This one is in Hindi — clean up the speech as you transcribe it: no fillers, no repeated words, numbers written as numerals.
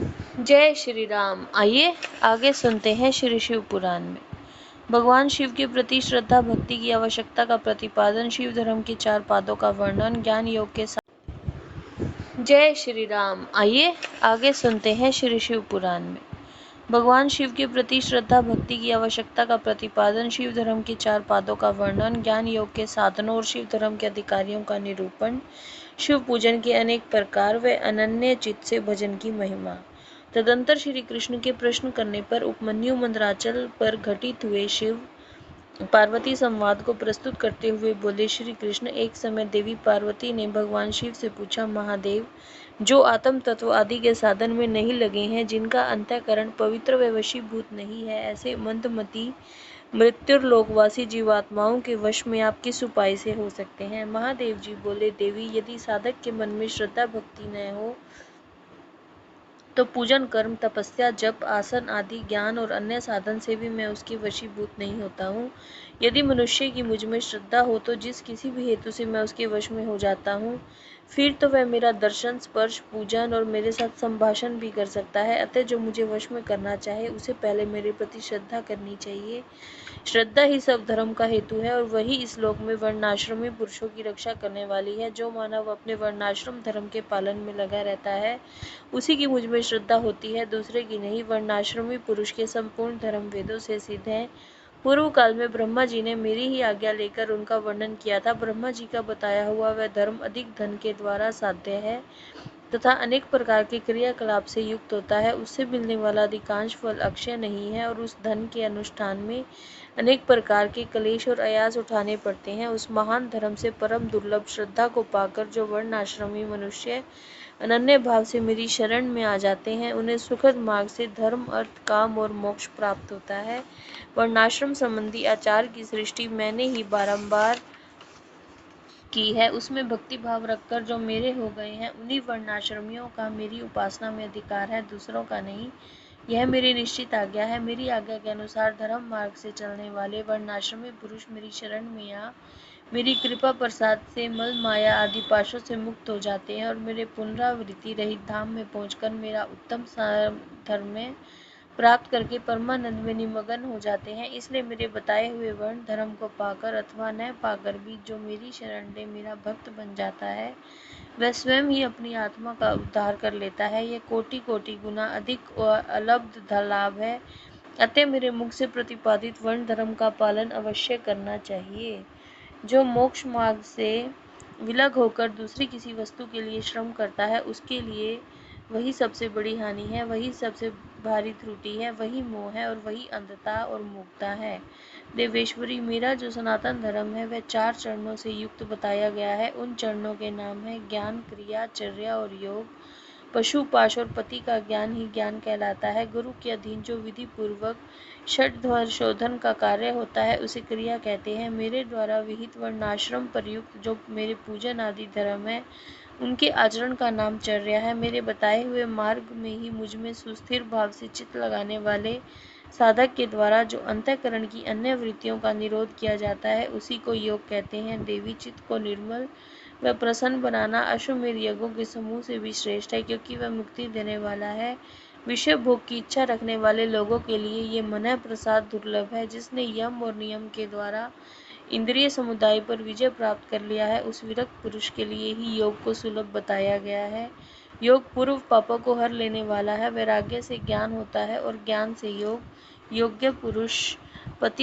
जय श्री राम। आइए आगे सुनते हैं श्री शिव पुराण में भगवान शिव के प्रति श्रद्धा भक्ति की आवश्यकता का प्रतिपादन, शिव धर्म के 4 पादों का वर्णन, ज्ञान योग के साथ। जय श्री राम। आइए आगे सुनते हैं श्री शिव पुराण में भगवान शिव के प्रति श्रद्धा भक्ति की आवश्यकता का प्रतिपादन, शिव धर्म के 4 पादों का वर्णन, ज्ञान योग के साधनों और शिव धर्म के अधिकारियों का निरूपण, शिव पूजन के अनेक प्रकार व अनन्य चित्त से भजन की महिमा। तदंतर श्री कृष्ण के प्रश्न करने पर उपमन्यु मंदराचल पर घटित हुए शिव पार्वती संवाद को प्रस्तुत करते हुए बोले, श्री कृष्ण, एक समय देवी पार्वती ने भगवान शिव से पूछा, महादेव, जो आत्म तत्व आदि के साधन में नहीं लगे हैं, जिनका अंतःकरण पवित्र व वशीभूत नहीं है, ऐसे मंदमती मृत्युलोकवासी जीवात्माओं के वश में आप किस उपाय से हो सकते हैं? महादेव जी बोले, देवी, यदि साधक के मन में श्रद्धा भक्ति न हो तो पूजन, कर्म, तपस्या, जप, आसन आदि ज्ञान और अन्य साधन से भी मैं उसके वशीभूत नहीं होता हूँ। यदि मनुष्य की मुझ में श्रद्धा हो तो जिस किसी भी हेतु से मैं उसके वश में हो जाता हूँ, फिर तो वह मेरा दर्शन, स्पर्श, पूजन और मेरे साथ संभाषण भी कर सकता है। अतः जो मुझे वश में करना चाहे उसे पहले मेरे प्रति श्रद्धा करनी चाहिए। श्रद्धा ही सब धर्म का हेतु है और वही इस लोक में वर्णाश्रमी पुरुषों की रक्षा करने वाली है। जो मानव अपने वर्णाश्रम धर्म के पालन में लगा रहता है, उसी की मुझ में श्रद्धा होती है, दूसरे की नहीं। वर्णाश्रमी पुरुष के संपूर्ण धर्म वेदों से सिद्ध है। पूर्व काल में ब्रह्मा जी ने मेरी ही आज्ञा लेकर उनका वर्णन किया था। ब्रह्मा जी का बताया हुआ वह धर्म अधिक धन के द्वारा साध्य है तथा अनेक प्रकार के क्रियाकलाप से युक्त होता है। उससे मिलने वाला अधिकांश फल अक्षय नहीं है और उस धन के अनुष्ठान में अनेक प्रकार के क्लेश और आयास उठाने पड़ते हैं। उस महान धर्म से परम दुर्लभ श्रद्धा को पाकर जो वर्णाश्रमी मनुष्य अनन्य भाव से मेरी शरण में आ जाते हैं, उन्हें सुखद मार्ग से धर्म, अर्थ, काम और मोक्ष प्राप्त होता है। वर्णाश्रम संबंधी आचार की सृष्टि मैंने ही बारंबार की है। उसमें भक्ति भाव रखकर जो मेरे हो गए हैं, उन्हीं वर्णाश्रमियों का मेरी उपासना में अधिकार है, दूसरों का नहीं। यह मेरी निश्चित आज्ञा है। मेरी आज्ञा के अनुसार धर्म मार्ग से चलने वाले वर्णाश्रमी पुरुष मेरी शरण में आ मेरी कृपा प्रसाद से मल माया आदि पाशों से मुक्त हो जाते हैं और मेरे पुनरावृत्ति रहित धाम में पहुंचकर मेरा उत्तम धर्म में प्राप्त करके परमानंद में निमग्न हो जाते हैं। इसलिए मेरे बताए हुए वर्ण धर्म को पाकर अथवा न पाकर भी जो मेरी शरण ले मेरा भक्त बन जाता है, वह स्वयं ही अपनी आत्मा का उद्धार कर लेता है। यह कोटि कोटि गुना अधिक अलब्ध लाभ है। अतः मेरे मुख से प्रतिपादित वर्ण धर्म का पालन अवश्य करना चाहिए। जो मोक्ष मार्ग से विलग होकर दूसरी किसी वस्तु के लिए श्रम करता है, उसके लिए वही सबसे बड़ी हानि है, वही सबसे भारी त्रुटि है, वही मोह है और वही अंधता और मूर्खता है। देवेश्वरी, मेरा जो सनातन धर्म है वह 4 चरणों से युक्त बताया गया है। उन चरणों के नाम है ज्ञान, क्रिया, चर्या और योग। पशु, पाश और पति का ज्ञान ही ज्ञान कहलाता है। गुरु के अधीन जो विधि पूर्वक षड्धर शोधन का कार्य होता है, उसे क्रिया कहते हैं। मेरे द्वारा विहित वर्णाश्रम पर युक्त जो मेरे पूजन आदि धर्म है, उनके आचरण का नाम चर्या है। मेरे बताए हुए मार्ग में ही मुझ में सुस्थिर भाव से चित्त लगाने वाले साधक के द्वारा जो अंतःकरण की अन्य वृत्तियों का निरोध किया जाता है, उसी को योग कहते हैं। देवी, चित्त को निर्मल वह प्रसन्न बनाना अश्वमेध यज्ञों के समूह से भी श्रेष्ठ है, क्योंकि वह मुक्ति देने वाला है। विषय भोग की इच्छा रखने वाले लोगों के लिए ये मन प्रसाद दुर्लभ है। जिसने यम और नियम के द्वारा इंद्रिय समुदाय पर विजय प्राप्त कर लिया है, उस विरक्त पुरुष के लिए ही योग को सुलभ बताया गया है। योग पूर्व पापों को हर लेने वाला है। वैराग्य से ज्ञान होता है और ज्ञान से योग। योग्य पुरुष पति